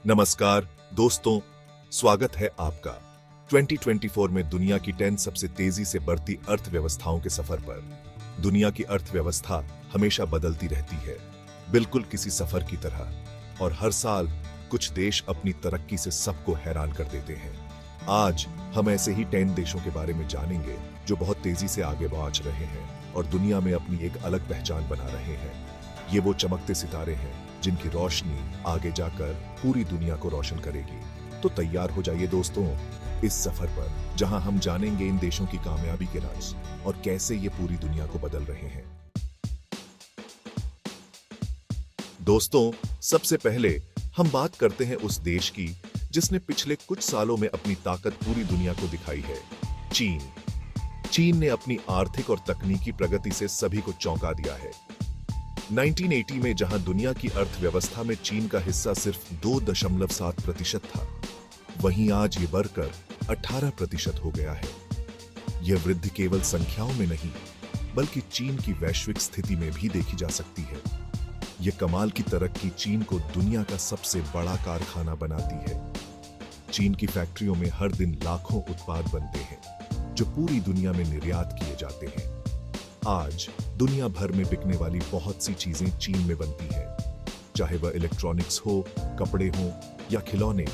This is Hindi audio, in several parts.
नमस्कार दोस्तों, स्वागत है आपका 2024 में दुनिया की 10 सबसे तेजी से बढ़ती अर्थव्यवस्थाओं के सफर पर। दुनिया की अर्थव्यवस्था हमेशा बदलती रहती है, बिल्कुल किसी सफर की तरह, और हर साल कुछ देश अपनी तरक्की से सबको हैरान कर देते हैं। आज हम ऐसे ही 10 देशों के बारे में जानेंगे जो बहुत तेजी से आगे बढ़ रहे हैं और दुनिया में अपनी एक अलग पहचान बना रहे हैं। ये वो चमकते सितारे हैं जिनकी रोशनी आगे जाकर पूरी दुनिया को रोशन करेगी। तो तैयार हो जाइए दोस्तों इस सफर पर, जहां हम जानेंगे इन देशों की कामयाबी के राज और कैसे ये पूरी दुनिया को बदल रहे हैं। दोस्तों, सबसे पहले हम बात करते हैं उस देश की जिसने पिछले कुछ सालों में अपनी ताकत पूरी दुनिया को दिखाई है, चीन। चीन ने अपनी आर्थिक और तकनीकी प्रगति से सभी को चौंका दिया है। 1980 में जहां दुनिया की अर्थव्यवस्था में चीन का हिस्सा सिर्फ 2.7% था, वहीं आज ये बढ़कर 18% हो गया है। यह वृद्धि केवल संख्याओं में नहीं, बल्कि चीन की वैश्विक स्थिति में भी देखी जा सकती है। यह कमाल की तरक्की चीन को दुनिया का सबसे बड़ा कारखाना बनाती है। चीन की फैक्ट्रियों में हर दिन लाखों उत्पाद बनते हैं, जो पूरी दुनिया में निर्यात किए जाते हैं। आज दुनिया भर में बिकने वाली बहुत सी चीजें चीन में बनती हैं, चाहे वह इलेक्ट्रॉनिक्स हो, कपड़े हो या खिलौने।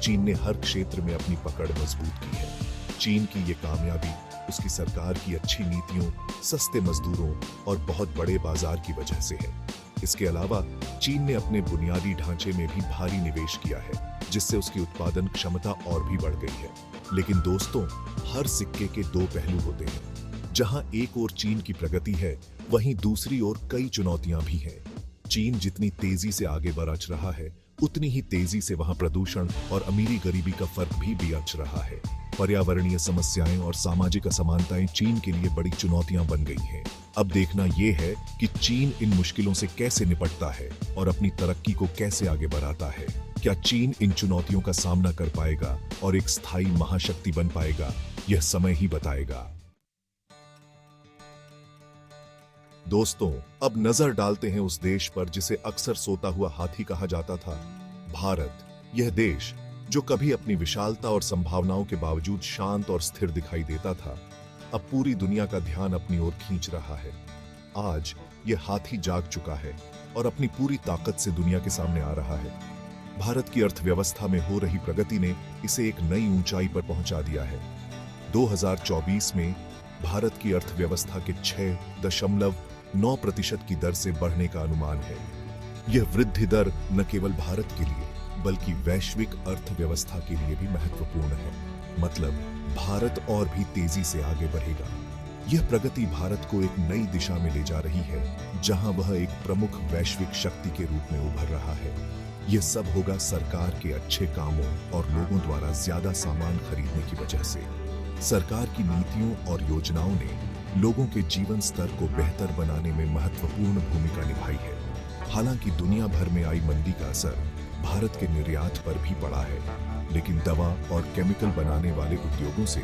चीन ने हर क्षेत्र में अपनी पकड़ मजबूत की है। चीन की ये कामयाबी उसकी सरकार की अच्छी नीतियों, सस्ते मजदूरों और बहुत बड़े बाजार की वजह से है। इसके अलावा चीन ने अपने बुनियादी ढांचे में भी भारी निवेश किया है, जिससे उसकी उत्पादन क्षमता और भी बढ़ गई है। लेकिन दोस्तों, हर सिक्के के दो पहलू होते हैं। जहां एक ओर चीन की प्रगति है, वहीं दूसरी ओर कई चुनौतियां भी हैं। चीन जितनी तेजी से आगे बढ़ रहा है, उतनी ही तेजी से वहां प्रदूषण और अमीरी गरीबी का फर्क भी बढ़ रहा है। पर्यावरणीय समस्याएं और सामाजिक असमानताएं चीन के लिए बड़ी चुनौतियां बन गई हैं। अब देखना यह है कि चीन इन मुश्किलों से कैसे निपटता है और अपनी तरक्की को कैसे आगे बढ़ाता है। क्या चीन इन चुनौतियों का सामना कर पाएगा और एक स्थायी महाशक्ति बन पाएगा? यह समय ही बताएगा। दोस्तों, अब नजर डालते हैं उस देश पर जिसे अक्सर सोता हुआ हाथी कहा जाता था, भारत। यह देश जो कभी अपनी विशालता और संभावनाओं के बावजूद शांत और स्थिर दिखाई देता था, अब पूरी दुनिया का ध्यान अपनी ओर खींच रहा है। आज यह हाथी जाग चुका है और अपनी पूरी ताकत से दुनिया के सामने आ रहा है। भारत की अर्थव्यवस्था में हो रही प्रगति ने इसे एक नई ऊंचाई पर पहुंचा दिया है। 2024 में भारत की अर्थव्यवस्था के 6.9% की दर से बढ़ने का अनुमान है। यह वृद्धि दर न केवल भारत के लिए, बल्कि वैश्विक अर्थव्यवस्था के लिए भी महत्वपूर्ण है। मतलब, भारत और भी तेजी से आगे बढ़ेगा। यह प्रगति भारत को एक नई दिशा में ले जा रही है, जहां वह एक प्रमुख वैश्विक शक्ति के रूप में उभर रहा है। यह सब होगा सरकार के अच्छे कामों और लोगों द्वारा ज्यादा सामान खरीदने की वजह से। सरकार की नीतियों और योजनाओं ने लोगों के जीवन स्तर को बेहतर बनाने में महत्वपूर्ण भूमिका निभाई है। हालांकि दुनिया भर में आई मंदी का असर भारत के निर्यात पर भी पड़ा है, लेकिन दवा और केमिकल बनाने वाले उद्योगों से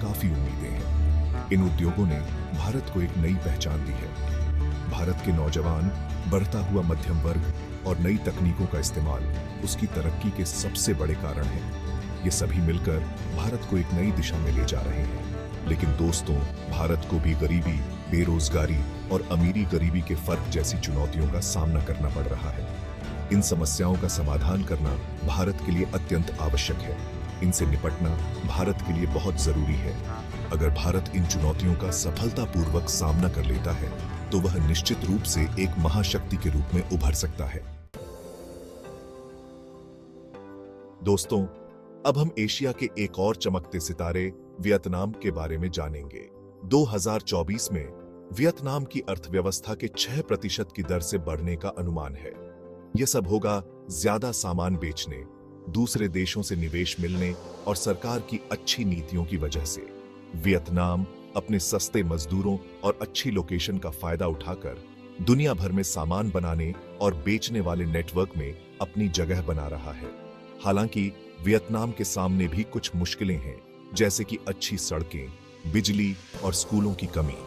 काफी उम्मीदें हैं। इन उद्योगों ने भारत को एक नई पहचान दी है। भारत के नौजवान, बढ़ता हुआ मध्यम वर्ग और नई तकनीकों का इस्तेमाल उसकी तरक्की के सबसे बड़े कारण हैं। ये सभी मिलकर भारत को एक नई दिशा में ले जा रहे हैं। लेकिन दोस्तों, भारत को भी गरीबी, बेरोजगारी और अमीरी गरीबी के फर्क जैसी चुनौतियों का सामना करना पड़ रहा है। इन समस्याओं का समाधान करना भारत के लिए अत्यंत आवश्यक है। इनसे निपटना भारत के लिए बहुत जरूरी है। अगर भारत इन चुनौतियों का सफलतापूर्वक सामना कर लेता है, तो वह निश्चित रूप से एक महाशक्ति के रूप में उभर सकता है। दोस्तों, अब हम एशिया के एक और चमकते सितारे वियतनाम के बारे में जानेंगे। 2024 में वियतनाम की अर्थव्यवस्था के 6% की दर से बढ़ने का अनुमान है। यह सब होगा ज्यादा सामान बेचने, दूसरे देशों से निवेश मिलने और सरकार की अच्छी नीतियों की वजह से। वियतनाम अपने सस्ते मजदूरों और अच्छी लोकेशन का फायदा उठाकर दुनिया भर में सामान बनाने और बेचने वाले नेटवर्क में अपनी जगह बना रहा है। हालांकि वियतनाम के सामने भी कुछ मुश्किलें हैं, जैसे कि अच्छी सड़कें, बिजली और स्कूलों की कमी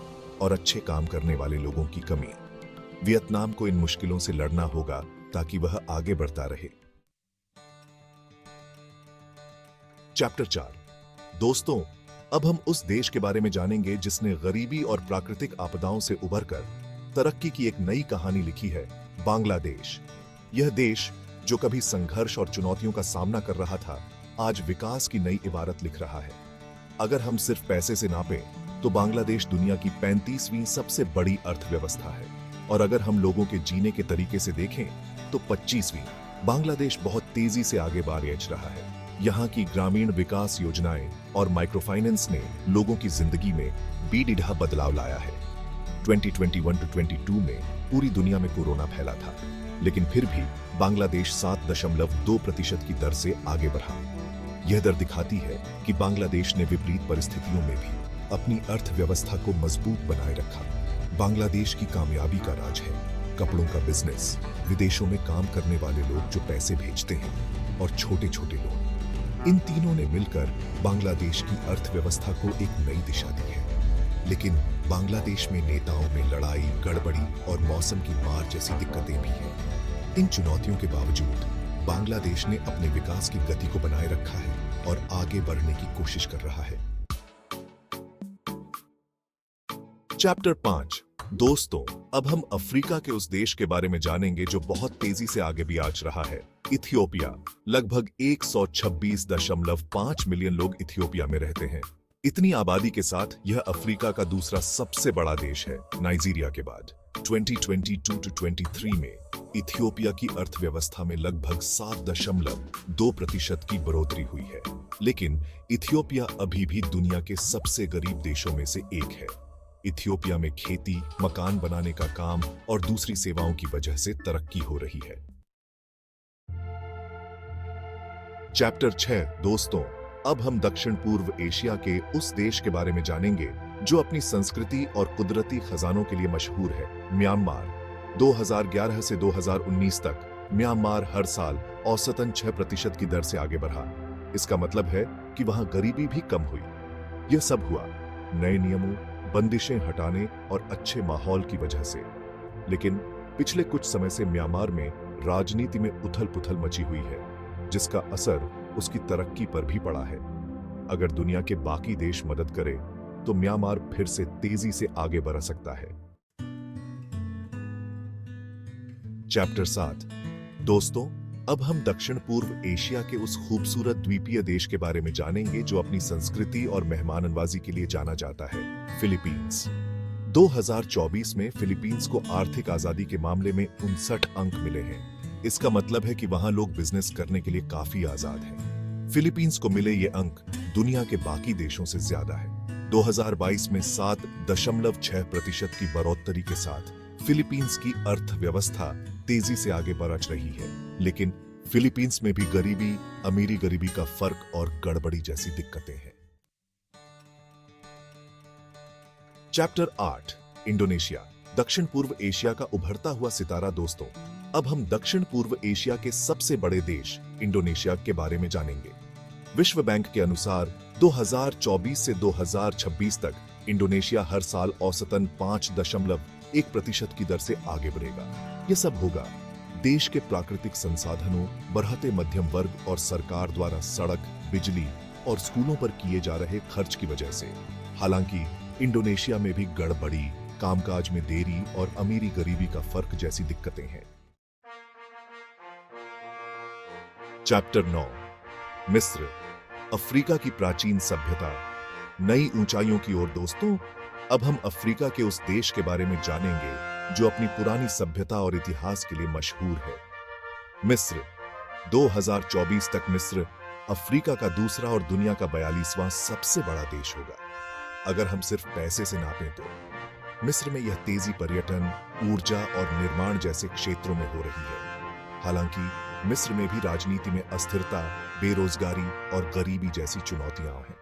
और अच्छे काम करने वाले लोगों की कमी। वियतनाम को इन मुश्किलों से लड़ना होगा ताकि वह आगे बढ़ता रहे। चैप्टर 4। दोस्तों, अब हम उस देश के बारे में जानेंगे जिसने गरीबी और प्राकृतिक आपदाओं से उबरकर तरक्की की एक नई कहानी लिखी है, बांग्लादेश। यह देश जो कभी संघर्ष और चुनौतियों का सामना कर रहा था, आज विकास की नई इबारत लिख रहा है। अगर हम सिर्फ पैसे से नापें तो बांग्लादेश दुनिया की 35वीं सबसे बड़ी अर्थव्यवस्था है, और अगर हम लोगों के जीने के तरीके से देखें तो 25वीं। बांग्लादेश बहुत तेजी से आगे बढ़ रहा है। यहाँ की ग्रामीण विकास योजनाएं और माइक्रोफाइनेंस ने लोगों की जिंदगी में बेढिढा बदलाव लाया है। 2021-22 में पूरी दुनिया में कोरोना फैला था, लेकिन फिर भी बांग्लादेश 7.2% की दर से आगे बढ़ा। यह दर दिखाती है कि बांग्लादेश ने विपरीत परिस्थितियों में भी अपनी अर्थव्यवस्था को मजबूत बनाए रखा। बांग्लादेश की कामयाबी का राज है कपड़ों का बिजनेस, विदेशों में काम करने वाले लोग जो पैसे भेजते हैं, और छोटे छोटे लोग। इन तीनों ने मिलकर बांग्लादेश की अर्थव्यवस्था को एक नई दिशा दी है। लेकिन बांग्लादेश में नेताओं में लड़ाई, गड़बड़ी और मौसम की मार जैसी दिक्कतें भी हैं। इन चुनौतियों के बावजूद बांग्लादेश ने अपने विकास की गति को बनाए रखा है और आगे बढ़ने की कोशिश कर रहा है। चैप्टर 5। दोस्तों, अब हम अफ्रीका के उस देश के बारे में जानेंगे जो बहुत तेजी से आगे भी आच रहा है, इथियोपिया। लगभग 126.5 मिलियन लोग इथियोपिया में रहते हैं। इतनी आबादी के साथ यह अफ्रीका का दूसरा सबसे बड़ा देश है, नाइजीरिया के बाद। 2022-23 में इथियोपिया की अर्थव्यवस्था में लगभग 7.2% की बढ़ोतरी हुई है। लेकिन इथियोपिया अभी भी दुनिया के सबसे गरीब देशों में से एक है। इथियोपिया में खेती, मकान बनाने का काम और दूसरी सेवाओं की वजह से तरक्की हो रही है। चैप्टर 6। दोस्तों, अब हम दक्षिण पूर्व एशिया के उस देश के बारे में जानेंगे जो अपनी संस्कृति और कुदरती खजानों के लिए मशहूर है, म्यांमार। 2011 से 2019 तक म्यांमार हर साल औसतन 6% की दर से आगे बढ़ा। इसका मतलब है कि वहां गरीबी भी कम हुई। यह सब हुआ नए नियमों, बंदिशें हटाने और अच्छे माहौल की वजह से। लेकिन पिछले कुछ समय से म्यांमार में राजनीति में उथल-पुथल मची हुई है, जिसका असर उसकी तरक्की पर भी पड़ा है। अगर दुनिया के बाकी देश मदद करें तो म्यांमार फिर से तेजी से आगे बढ़ सकता है। चैप्टर 7। दोस्तों, अब हम दक्षिण पूर्व एशिया के उस खूबसूरत द्वीपीय देश के बारे में जानेंगे जो अपनी संस्कृति और मेहमाननवाजी के लिए जाना जाता है, फिलीपींस। 2024 में फिलीपींस को आर्थिक आजादी के मामले में 59 अंक मिले हैं। इसका मतलब है कि वहां लोग बिजनेस करने के लिए काफी आजाद हैं। फिलीपींस को मिले ये अंक दुनिया के बाकी देशों से ज्यादा है। 2022 में 7.6% की बढ़ोतरी के साथ फिलीपींस की अर्थव्यवस्था तेजी से आगे बढ़ रही है। लेकिन फिलीपींस में भी गरीबी, अमीरी गरीबी का फर्क और गड़बड़ी जैसी दिक्कतें हैं। चैप्टर 8। इंडोनेशिया, दक्षिण पूर्व एशिया का उभरता हुआ सितारा। दोस्तों, अब हम दक्षिण पूर्व एशिया के सबसे बड़े देश इंडोनेशिया के बारे में जानेंगे। विश्व बैंक के अनुसार 2024 से 2026 तक इंडोनेशिया हर साल औसतन 5.1% की दर से आगे बढ़ेगा। यह सब होगा देश के प्राकृतिक संसाधनों, बढ़ते मध्यम वर्ग और सरकार द्वारा सड़क, बिजली और स्कूलों पर किए जा रहे खर्च की वजह से। हालांकि इंडोनेशिया में भी गड़बड़ी, कामकाज में देरी और अमीरी गरीबी का फर्क जैसी दिक्कतें हैं। चैप्टर 9। मिस्र, अफ्रीका की प्राचीन सभ्यता, नई ऊंचाइयों की ओर। दोस्तों, अब हम अफ्रीका के उस देश के बारे में जानेंगे जो अपनी पुरानी सभ्यता और इतिहास के लिए मशहूर है, मिस्र। 2024 तक मिस्र अफ्रीका का दूसरा और दुनिया का 42वां सबसे बड़ा देश होगा। अगर हम सिर्फ पैसे से नापें तो मिस्र में यह तेजी पर्यटन, ऊर्जा और निर्माण जैसे क्षेत्रों में हो रही है। हालांकि मिस्र में भी राजनीति में अस्थिरता, बेरोजगारी और गरीबी जैसी चुनौतियां हैं।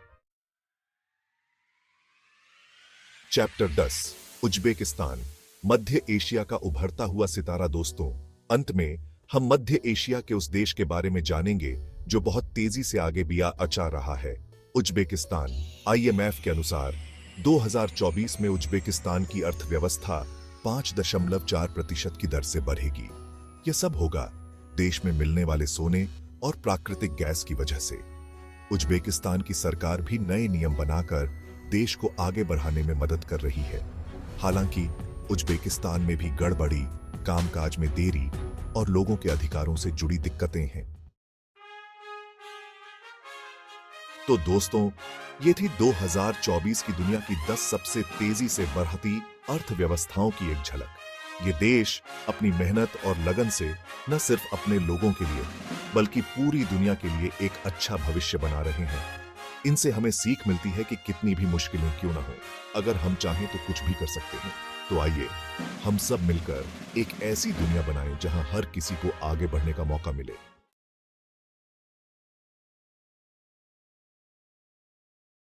चैप्टर 10। उज्बेकिस्तान, मध्य एशिया का उभरता हुआ सितारा। दोस्तों, अंत में हम मध्य एशिया के उस देश के बारे में जानेंगे जो बहुत तेजी से आगे भी आचा रहा है, उज्बेकिस्तान। IMF के अनुसार 2024 में उज्बेकिस्तान की अर्थव्यवस्था 5.4% की दर से बढ़ेगी। यह सब होगा देश में मिलने वाले सोने और प्राकृतिक गैस की वजह से। उज्बेकिस्तान की सरकार भी नए नियम बनाकर देश को आगे बढ़ाने में मदद कर रही है। हालांकि उज्बेकिस्तान में भी गड़बड़ी, कामकाज में देरी और लोगों के अधिकारों से जुड़ी दिक्कतें हैं। तो दोस्तों, ये थी 2024 की दुनिया की 10 सबसे तेजी से बढ़ती अर्थव्यवस्थाओं की एक झलक। ये देश अपनी मेहनत और लगन से न सिर्फ अपने लोगों के लिए बल्कि पूरी दुनिया के लिए एक अच्छा भविष्य बना रहे हैं। इनसे हमें सीख मिलती है कि कितनी भी मुश्किलें क्यों ना हो, अगर हम चाहें तो कुछ भी कर सकते हैं। तो आइए हम सब मिलकर एक ऐसी दुनिया बनाएं जहां हर किसी को आगे बढ़ने का मौका मिले।